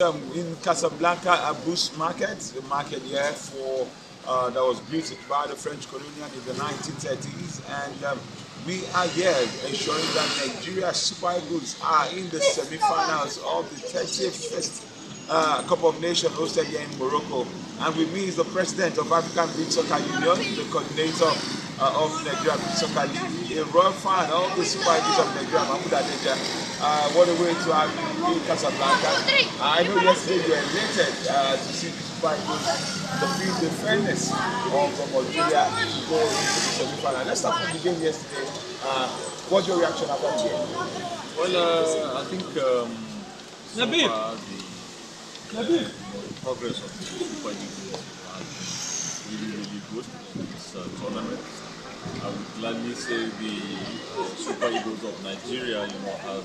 In Casablanca, a bush market, a market here for that was built by the French colonial in the 1930s, and we are here ensuring that Nigeria Super Eagles are in the semi-finals of the 31st Cup of Nations hosted here in Morocco. And with me is the president of African Beach Soccer Union, the coordinator of Nigeria Beach Soccer League, a royal fan of the Super Eagles of Nigeria, Mahmud Hadejia. What a way to have you in Casablanca. I know yesterday you were elated to see the Super Eagles defeat the fairness of Algeria to go into the semi-final. Let's start from the game yesterday. What's your reaction after the game? Well, I think so far the progress of the Super Eagles has been really good in this tournament. I would gladly say the Super Eagles of Nigeria, have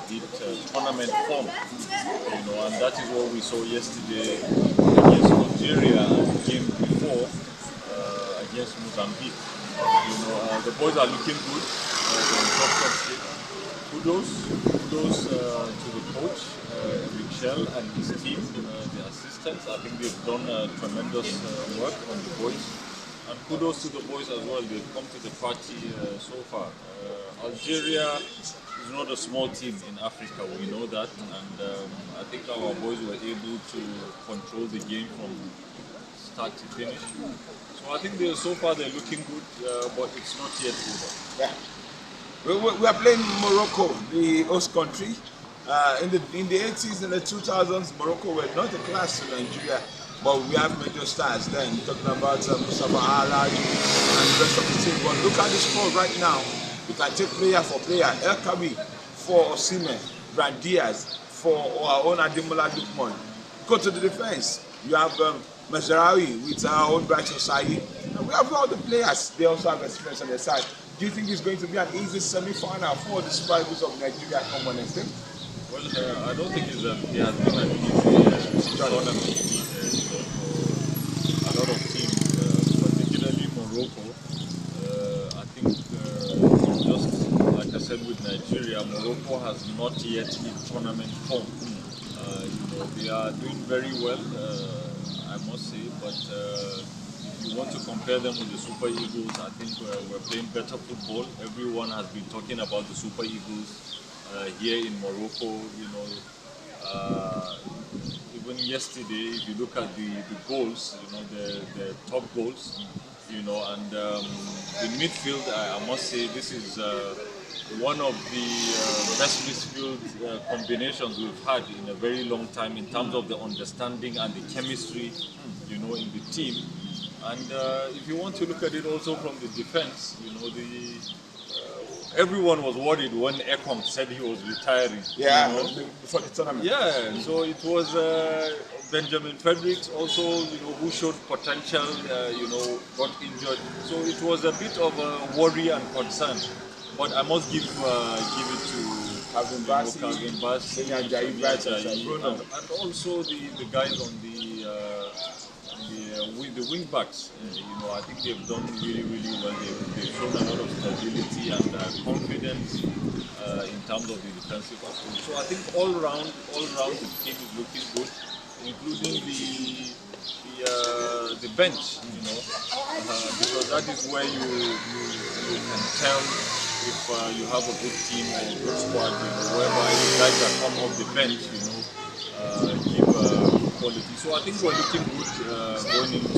hit tournament form, and that is what we saw yesterday against Algeria and the game before against Mozambique. The boys are looking good. They're in top shape. Kudos to the coach, Michel, and his team, the assistants. I think they've done tremendous work on the boys. And kudos to the boys as well. They've come to the party so far. Algeria is not a small team in Africa, we know that. And I think our boys were able to control the game from start to finish. So I think so far they're looking good, but it's not yet over. Yeah. We are playing Morocco, the host country. In the 80s and the 2000s, Morocco were not a class to Nigeria, but we have major stars then. Talking about Mustafa Alaj and the rest of the team. But look at the score right now. You can take player for player. El Kabi for Osimhen, Brand Diaz for our own Ademola Lookman. Go to the defense. You have Mazraoui with our own Bright Society. And we have all the players. They also have experience on their side. Do you think it's going to be an easy semi-final for the Super Eagles of Nigeria come Wednesday? Well, I don't think it has been an easy tournament. A lot of teams, particularly Morocco, I think just like I said with Nigeria, Morocco has not yet hit tournament form. They are doing very well, I must say, but if you want to compare them with the Super Eagles, I think we're playing better football. Everyone has been talking about the Super Eagles here in Morocco. Even yesterday, if you look at the goals, the top goals, and in midfield, I must say this is one of the best midfield combinations we've had in a very long time in terms of the understanding and the chemistry, in the team. And if you want to look at it also from the defense, everyone was worried when Ekong said he was retiring. Yeah, before the tournament. Yeah, so it was Benjamin Fredericks also, who showed potential, got injured. So it was a bit of a worry and concern. But I must give it to Calvin Bassey, and also the guys on the wing backs. I think they've done really well. They've shown a lot of stability and confidence in terms of the defensive approach. So I think all round the team is looking good, including the bench. Because that is where you can tell if you have a good team or a good squad, whereby the guys that come off the bench, give quality. So I think we're looking good going into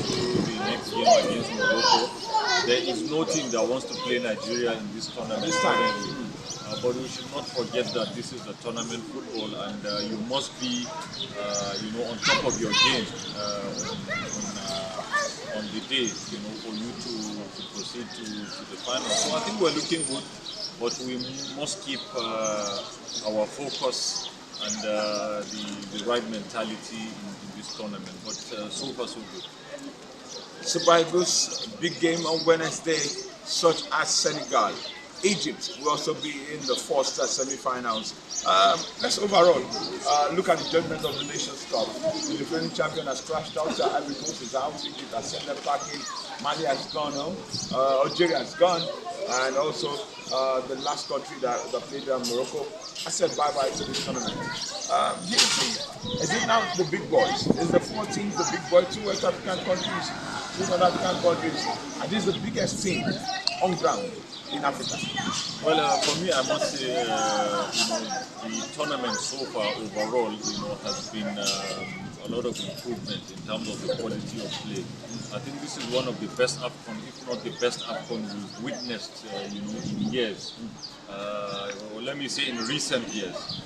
the next game against Morocco. There is no team that wants to play Nigeria in this tournament. But we should not forget that this is a tournament football, and you must be, on top of your game on the day, for you to proceed to the final. So I think we're looking good, but we must keep our focus and the right mentality in this tournament. But so far, so good. Super Eagles, big game on Wednesday, such as Senegal. Egypt will also be in the first semi-finals. Let's overall look at the judgment of the Nations Cup. The defending champion has crashed out. Ivory Coast is out. Egypt has sent them packing. Mali has gone home. Algeria has gone. And also the last country that played Morocco has said bye-bye to this tournament. Do you think Is it now the big boys? Is the 4 teams the big boys, 2 West African countries, 2 North African countries? Are these the biggest team on ground in Africa? Well, for me, I must say, the tournament so far overall, has been a lot of improvement in terms of the quality of play. I think this is one of the best AFCON, if not the best AFCON we've witnessed, in years. Or let me say in recent years.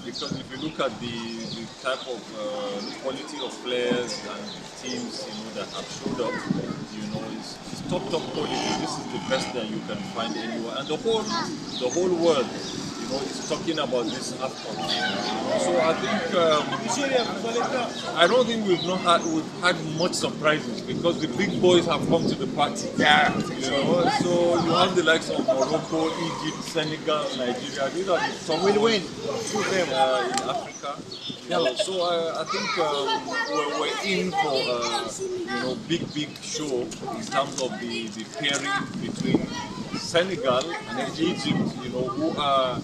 Because if you look at the type of quality of players and teams, that have showed up, it's top quality. This is the best that you can find anywhere, and the whole world, is talking about this AFCON. So I think I don't think we've had much surprises because the big boys have come to the party. Yeah. So you have the likes of Morocco, Egypt, Senegal, Nigeria. These are the top Will win. in Africa. So I think we're in for big show in terms of the pairing between Senegal and Egypt. Who are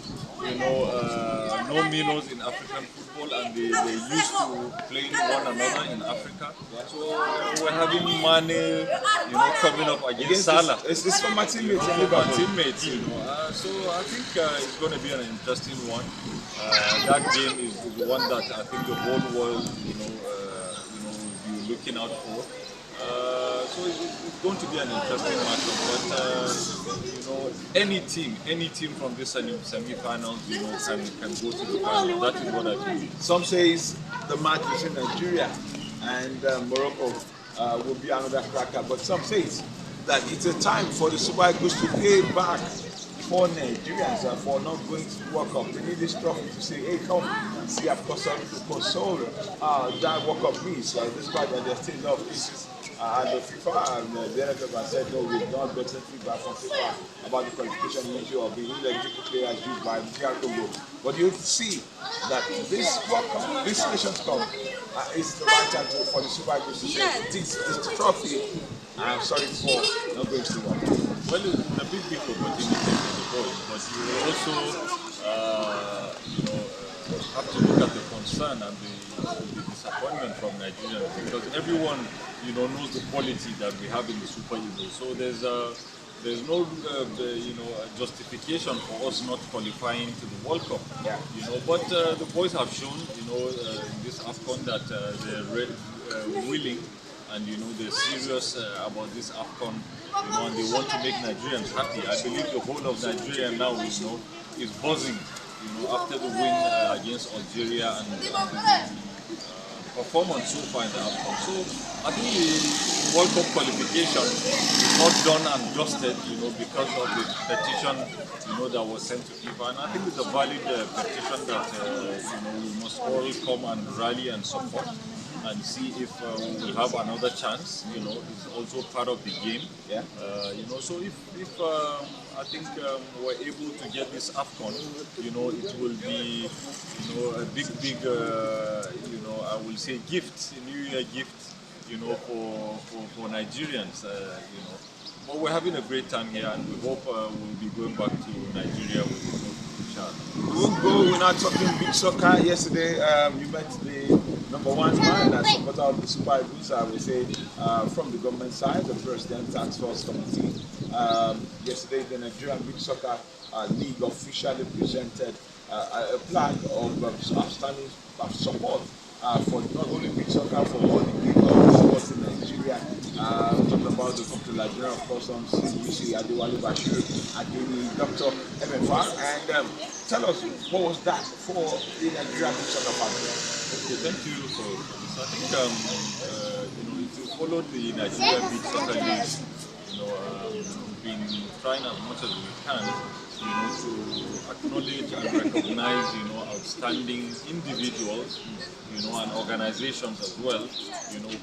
no minnows in African football, and they used to playing one another in Africa. So we're having Mane, coming up against Salah. It's for my teammates. So I think it's going to be an interesting one. That game is one that I think the whole world, will be looking out for. So it's going to be an interesting matchup. But any team from this semi-finals, can go to the final. That is what I think. Some says the match between Nigeria and Morocco will be another cracker, but some says that it's a time for the Super Eagles to pay back for Nigerians for not going to the World Cup. They need this trophy to say, hey, come and see, of course, to console that World Cup means. Despite that there's still a lot of issues. And the FIFA and the NFF have said, no, we've not gotten feedback from FIFA about the qualification issue of the illegitimate players used by DR Congo. But you see that this World Cup, this Nations Cup, is the right time for the Super Eagles to say, this trophy, I'm sorry for not going to the World Cup. Well, it's a big opportunity for the boys, but you will also, have to look at the concern and the disappointment from Nigerians, because everyone, knows the quality that we have in the Super Eagles. So there's no, justification for us not qualifying to the World Cup. Yeah. But the boys have shown, in this AFCON that they're willing, and they're serious about this AFCON, and they want to make Nigerians happy. I believe the whole of Nigeria now, is buzzing, after the win against Algeria and performance so far in the AFCON. So I think the World Cup qualification is not done and dusted, because of the petition, that was sent to FIFA. And I think it's a valid petition that, we must all come and rally and support and see if we will have another chance. It's also part of the game. Yeah. So if I think we're able to get this AFCON, it will be, a big, I will say gift, a New Year gift, for Nigerians, But we're having a great time here, and we hope we'll be going back to Nigeria with the hope. We won't go, we're not talking big soccer. Yesterday, you met the #1 man and supporter of the Super Eagles, I would say, from the government side, the President Task Force Committee. Yesterday, the Nigerian Beach Soccer League officially presented a plaque of outstanding support for not only beach soccer, for all the big sports in Nigeria. Talking about the Nigerian of Customs, CBC, Adewale Bashir, Adeni, Dr. MFR, and tell us what was that for the Nigerian beach soccer partner. Okay, thank you for this. I think if you follow the Nigerian Beach Soccer League, we've been trying as much as we can, to acknowledge and recognize, outstanding individuals, and organizations as well,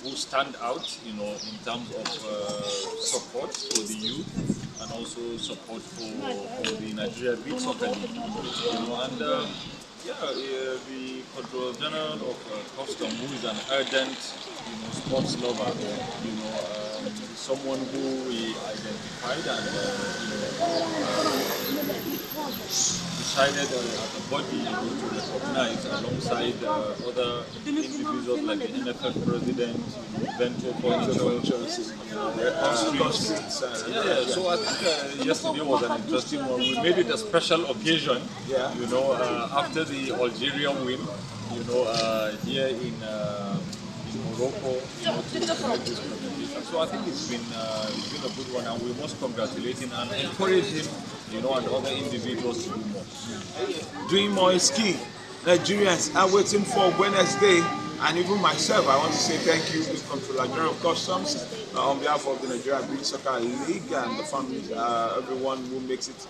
who stand out, in terms of support for the youth and also support for the Nigeria Beach Soccer League, the Controller General of Customs, who is an ardent, sports lover, someone who we identified and, decided as a body to recognize alongside other individuals like the NFF president, Vento Ventures, So I think yesterday was an interesting one. We made it a special occasion, after the Algeria win, here in Morocco, to make this presentation. So I think it's been a good one, and we must congratulate him and encourage him, and other individuals to do more. Doing more is key. Nigerians are waiting for Wednesday, and even myself, I want to say thank you to the Controller General of Customs on behalf of the Nigeria Beach Soccer League and the families, everyone who makes it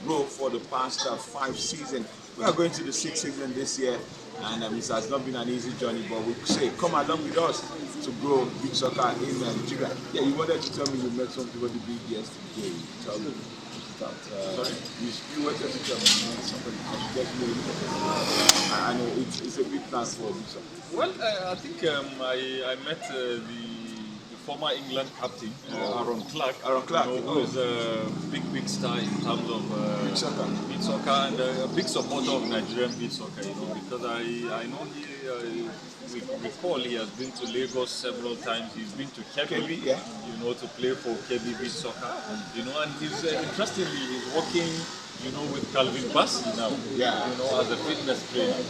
grow for the past 5 seasons. We are going to the 6th season this year, and it has not been an easy journey, but we say come along with us to grow beach soccer in Nigeria. Yeah, you wanted to tell me you met somebody big yesterday. Tell me. Sorry? You wanted to tell me you met somebody. I know it's a big plan for beach soccer. Well, I think I met the former England captain, Aaron Clark. Aaron Clark, who is a big star in terms of beach soccer and a big supporter of Nigerian beach soccer. Because I know we recall he has been to Lagos several times. He's been to Kebbi, to play for Kebbi beach soccer. And he's interestingly he's working, with Calvin Bassey now, as a fitness trainer.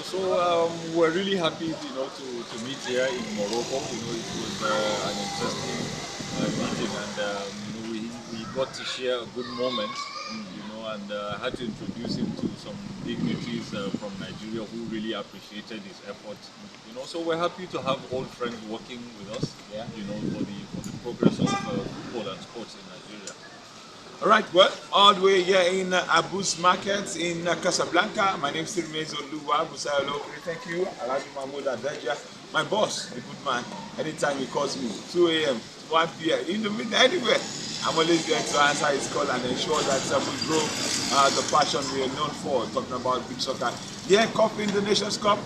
So we're really happy, to meet here in Morocco. It was an interesting meeting, and we got to share a good moment. And I had to introduce him to some dignitaries from Nigeria who really appreciated his effort. So we're happy to have old friends working with us. For the progress of football and sports in Nigeria. All right, well, all the way here in ABSU Market in Casablanca. My name is Tirmezo Luwa Busayolo. Thank you, Mahmud Hadejia, my boss, the good man. Anytime he calls me, 2 a.m., 1 p.m., in the midnight, anywhere, I'm always going to answer his call and ensure that we grow the passion we are known for, talking about beach soccer. Yeah, Cup in the Nations Cup,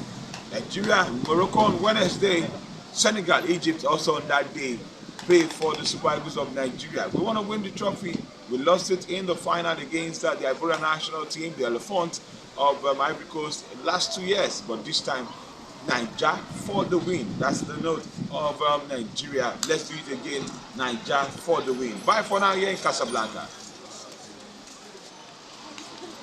Nigeria, Morocco on Wednesday, Senegal, Egypt also on that day. Pay for the Super Eagles of Nigeria. We want to win the trophy. We lost it in the final against the Ivorian national team, the Elephant of Ivory Coast, last 2 years. But this time, Niger for the win. That's the note of Nigeria. Let's do it again. Niger for the win. Bye for now here in Casablanca.